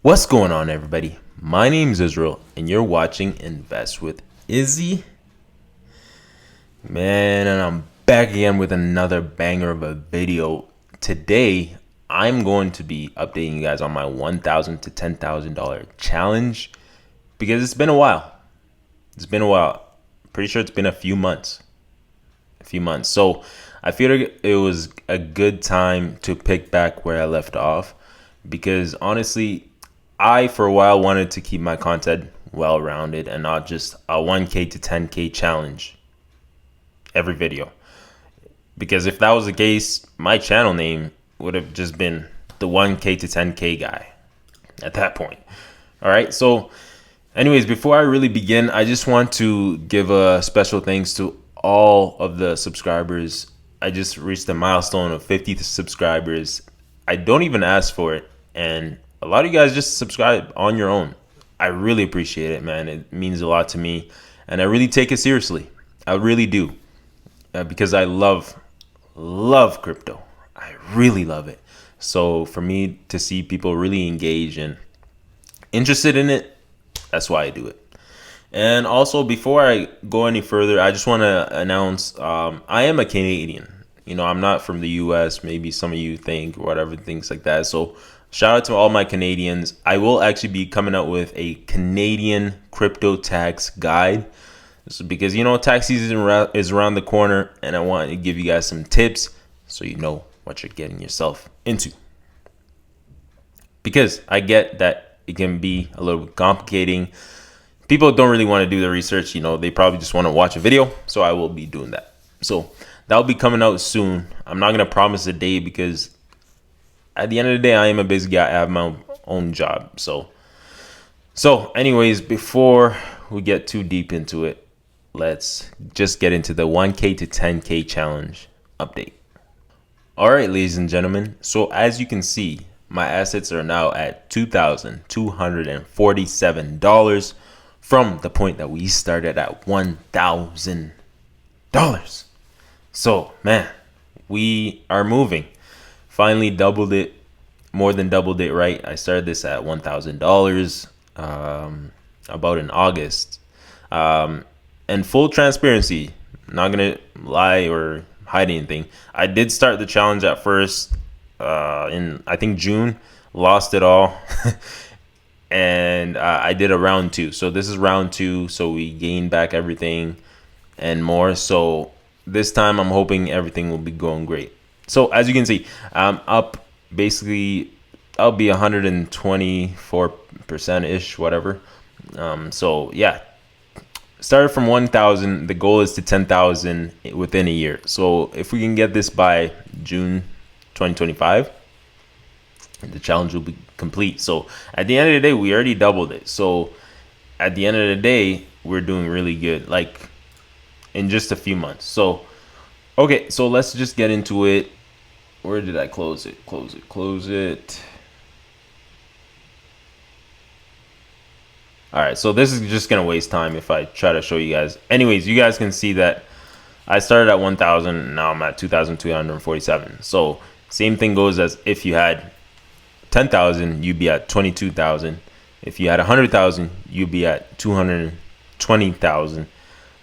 What's going on, everybody? My name is Israel, and you're watching Invest with Izzy. Man, and I'm back again with another banger of a video. Today, I'm going to be updating you guys on my $1,000 to $10,000 challenge because it's been a while. Pretty sure it's been a few months. So I figured it was a good time to pick back where I left off because honestly, I, for a while, wanted to keep my content well-rounded and not just a 1K to 10K challenge every video. Because if that was the case, my channel name would have just been the 1K to 10K guy at that point. All right, so anyways, before I really begin, I just want to give a special thanks to all of the subscribers. I just reached a milestone of 50 subscribers. I don't even ask for it, and a lot of you guys just subscribe on your own. I really appreciate it, man. It means a lot to me, and I really take it seriously. I really do, because I love crypto. I really love it. So for me to see people really engage and interested in it, that's why I do it. And also, before I go any further, I just want to announce I am a Canadian. I'm not from the US. Maybe some of you think, whatever, things like that. So shout out to all my Canadians. I will actually be coming out with a Canadian crypto tax guide. This is because, tax season is around the corner, and I want to give you guys some tips so you know what you're getting yourself into. Because I get that it can be a little bit complicating. People don't really want to do the research. They probably just want to watch a video. So I will be doing that. So that'll be coming out soon. I'm not going to promise a day because at the end of the day, I am a busy guy. I have my own job. So anyways, before we get too deep into it, let's just get into the 1K to 10K challenge update. All right, ladies and gentlemen. So as you can see, my assets are now at $2,247 from the point that we started at $1,000. So, man, we are moving. Finally doubled it, more than doubled it, right? I started this at $1,000 about in August. And full transparency, not gonna lie or hide anything. I did start the challenge at first in, I think, June, lost it all. And I did a round 2. So this is round 2. So we gained back everything and more. So this time I'm hoping everything will be going great. So as you can see, I'm up basically, I'll be 124% ish, whatever. So yeah, started from 1,000. The goal is to 10,000 within a year. So if we can get this by June 2025, the challenge will be complete. So at the end of the day, we already doubled it. So at the end of the day, we're doing really good, like in just a few months. So okay, so let's just get into it. Where did I close it? Close it. All right, so this is just gonna waste time if I try to show you guys. Anyways, you guys can see that I started at 1,000, and now I'm at 2,247. So same thing goes as if you had 10,000, you'd be at 22,000. If you had 100,000, you'd be at 220,000.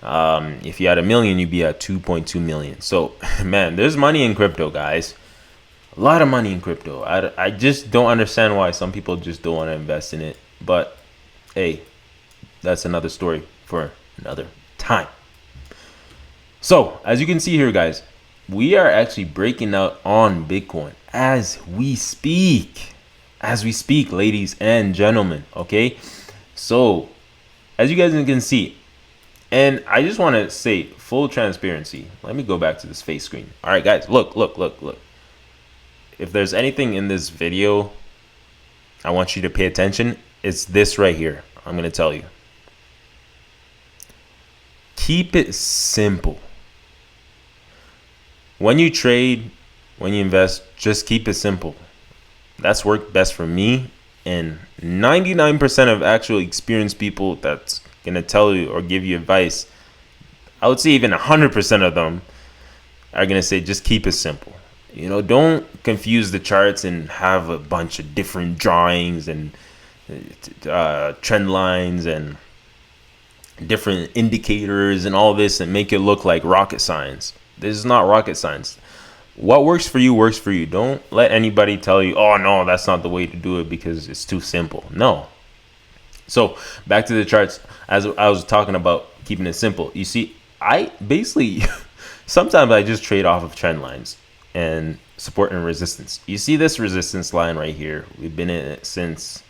If you had $1 million, you'd be at 2.2 million. So, man, there's money in crypto, guys. A lot of money in crypto. I just don't understand why some people just don't want to invest in it. But hey, that's another story for another time. So, as you can see here, guys, we are actually breaking out on Bitcoin as we speak. Ladies and gentlemen. Okay, so as you guys can see, and I just want to say full transparency. Let me go back to this face screen. All right, guys, look. If there's anything in this video I want you to pay attention, it's this right here. I'm going to tell you. Keep it simple. When you trade, when you invest, just keep it simple. That's worked best for me, and 99% of actual experienced people that's going to tell you or give you advice, I would say even 100% of them are going to say just keep it simple. Don't confuse the charts and have a bunch of different drawings and trend lines and different indicators and all this and make it look like rocket science. This is not rocket science. What works for you works for you. Don't let anybody tell you, oh no, that's not the way to do it because it's too simple. No. So back to the charts. As I was talking about keeping it simple, you see, I basically sometimes I just trade off of trend lines and support and resistance. You see this resistance line right here. We've been in it since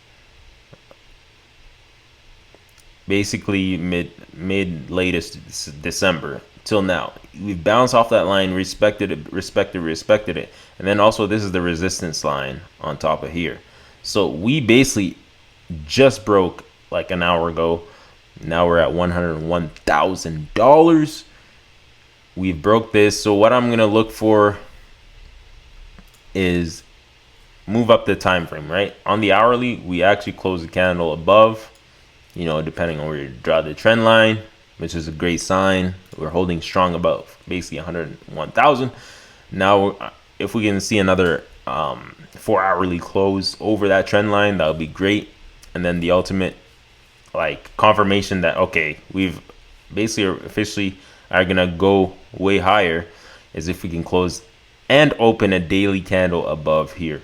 basically mid latest December till now. We've bounced off that line, respected it, and then also this is the resistance line on top of here. So we basically just broke like an hour ago. Now we're at $101,000. We broke this. So what I'm gonna look for is move up the time frame, right? On the hourly, we actually closed the candle above, depending on where you draw the trend line, which is a great sign. We're holding strong above basically 101,000. Now, if we can see another 4-hourly close over that trend line, that would be great. And then the ultimate confirmation that, okay, we've basically officially are gonna go way higher is if we can close and open a daily candle above here.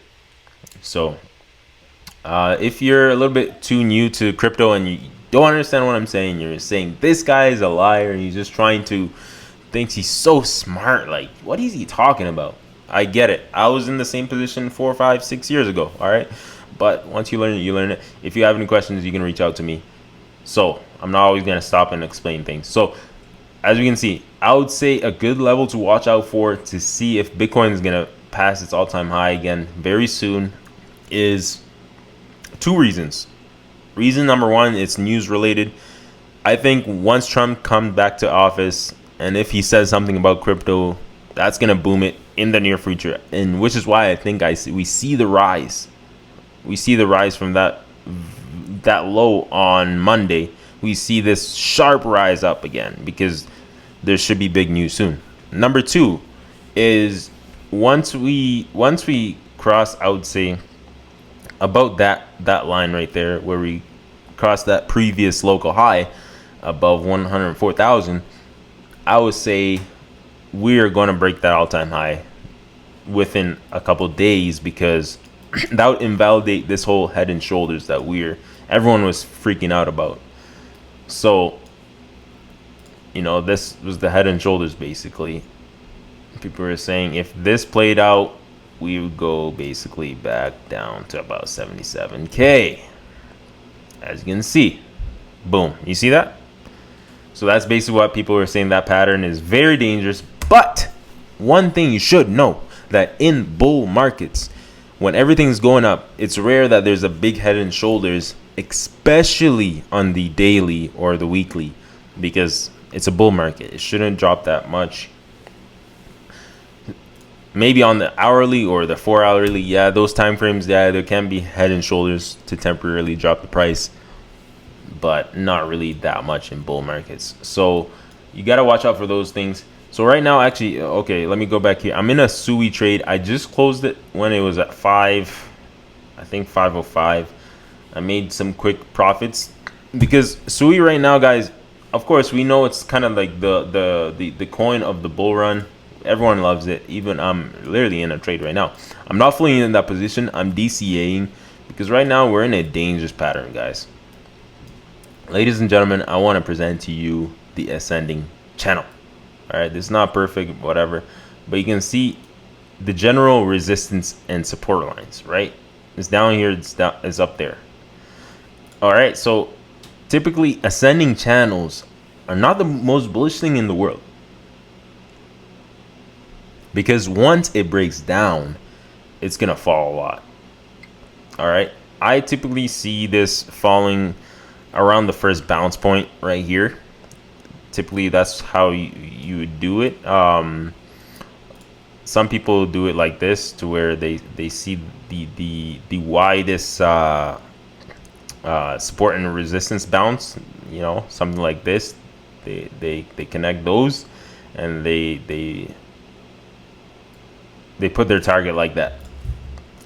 So if you're a little bit too new to crypto and you don't understand what I'm saying, you're saying this guy is a liar and he's just trying to thinks he's so smart. Like, what is he talking about? I get it. I was in the same position 4, 5, 6 years ago. All right. But once you learn it, you learn it. If you have any questions, you can reach out to me. So I'm not always going to stop and explain things. So as you can see, I would say a good level to watch out for to see if Bitcoin is going to pass its all-time high again very soon is 2 reasons. Reason number 1, it's news related. I think once Trump comes back to office and if he says something about crypto, that's going to boom it in the near future. And which is why I think we see the rise. We see the rise from that low on Monday. We see this sharp rise up again because there should be big news soon. Number 2 is once we cross, I would say, about that line right there where we cross that previous local high above 104,000, I would say we are going to break that all-time high within a couple days because that would invalidate this whole head and shoulders that everyone was freaking out about. So, this was the head and shoulders basically. People were saying if this played out, we would go basically back down to about 77K. As you can see, boom. You see that? So that's basically what people were saying. That pattern is very dangerous. But one thing you should know, that in bull markets, when everything's going up, it's rare that there's a big head and shoulders, especially on the daily or the weekly, because it's a bull market. It shouldn't drop that much. Maybe on the hourly or the 4-hourly, yeah, those time frames, yeah, there can be head and shoulders to temporarily drop the price, but not really that much in bull markets. So you got to watch out for those things. So right now, actually, okay, let me go back here. I'm in a SUI trade. I just closed it when it was at 505. I made some quick profits because SUI right now, guys, of course, we know it's kind of like the coin of the bull run. Everyone loves it. Even I'm literally in a trade right now. I'm not fully in that position. I'm DCAing because right now we're in a dangerous pattern, guys. Ladies and gentlemen, I want to present to you the ascending channel. All right, this is not perfect, whatever, but you can see the general resistance and support lines, right? It's down here, it's up there. All right, so typically ascending channels are not the most bullish thing in the world, because once it breaks down, it's gonna fall a lot. All right, I typically see this falling around the first bounce point right here. Typically that's how you would do it. Some people do it like this, to where they see the widest support and resistance bounce, something like this. They connect those and they put their target like that.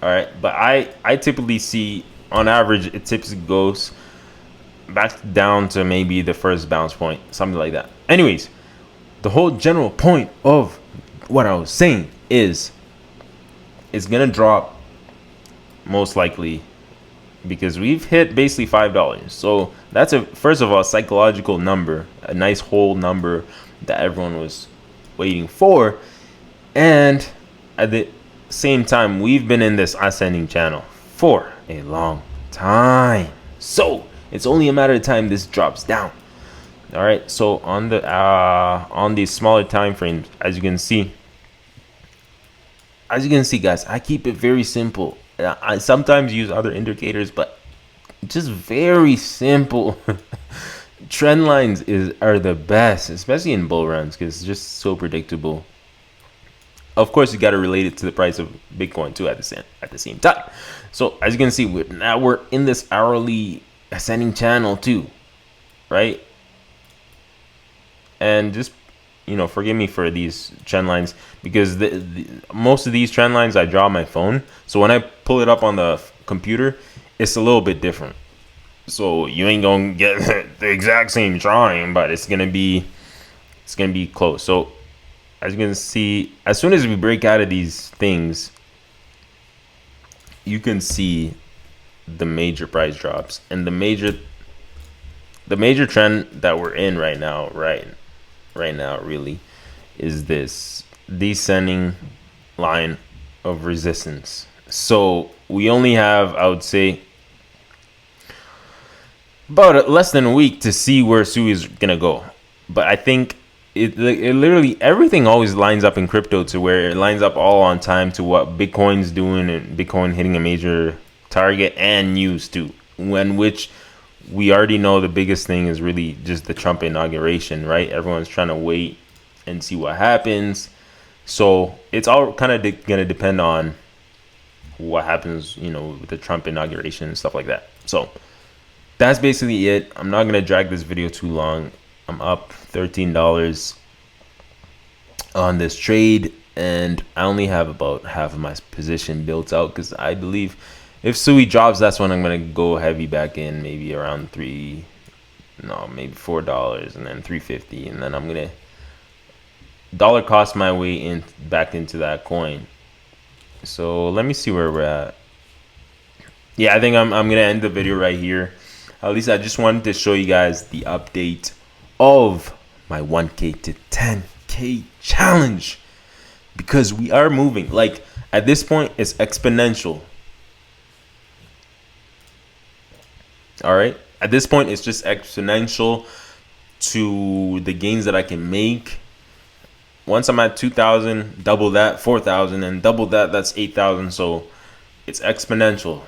All right, but I typically see on average, it typically goes back down to maybe the first bounce point, something like that. Anyways, the whole general point of what I was saying is it's gonna drop most likely because we've hit basically $5. So that's a first of all psychological number, a nice whole number that everyone was waiting for, and at the same time we've been in this ascending channel for a long time. So it's only a matter of time this drops down. All right. So on these smaller time frames, as you can see, guys, I keep it very simple. I sometimes use other indicators, but just very simple. Trend lines are the best, especially in bull runs, because it's just so predictable. Of course, you got to relate it to the price of Bitcoin too at the same time. So as you can see, we're in this hourly ascending channel too, right? And just forgive me for these trend lines because most of these trend lines I draw on my phone. So when I pull it up on the computer, it's a little bit different. So you ain't gonna get the exact same drawing, but it's gonna be close. So as you can see, as soon as we break out of these things, you can see the major price drops and the major trend that we're in right now, really, is this descending line of resistance. So we only have, I would say, about less than a week to see where Sui is gonna go. But I think it literally everything always lines up in crypto to where it lines up all on time to what Bitcoin's doing, and Bitcoin hitting a major target and news too. Which we already know the biggest thing is really just the Trump inauguration, right? Everyone's trying to wait and see what happens. So it's all kind of going to depend on what happens, with the Trump inauguration and stuff like that. So that's basically it. I'm not going to drag this video too long. I'm up $13 on this trade, and I only have about half of my position built out because I believe if Sui drops, that's when I'm gonna go heavy back in, maybe around maybe $4, and then $3.50, and then I'm gonna dollar cost my way in back into that coin. So let me see where we're at. Yeah, I think I'm gonna end the video right here. At least I just wanted to show you guys the update of my 1K to 10K challenge, because we are moving. Like at this point, it's exponential. All right, at this point it's just exponential to the gains that I can make. Once I'm at 2,000, double that, 4,000, and double that, that's 8,000. So it's exponential.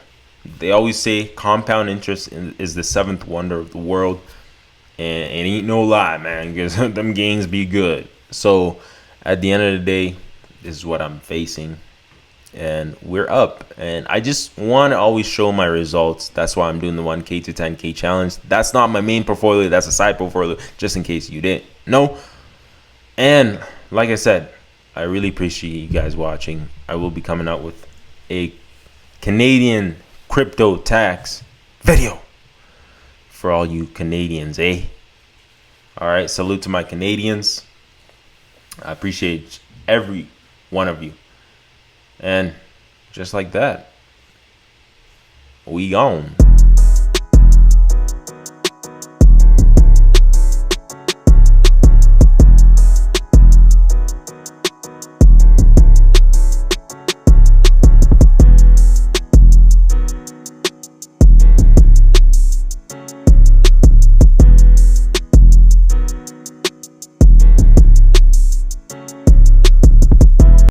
They always say compound interest is the seventh wonder of the world, and it ain't no lie, man, because them gains be good. So at the end of the day, this is what I'm facing, and we're up. And I just want to always show my results. That's why I'm doing the 1K to 10K challenge. That's not my main portfolio, that's a side portfolio, just in case you didn't know. And like I said, I really appreciate you guys watching. I will be coming out with a Canadian crypto tax video for all you Canadians, eh? All right, salute to my Canadians. I appreciate every one of you. And just like that, we gone.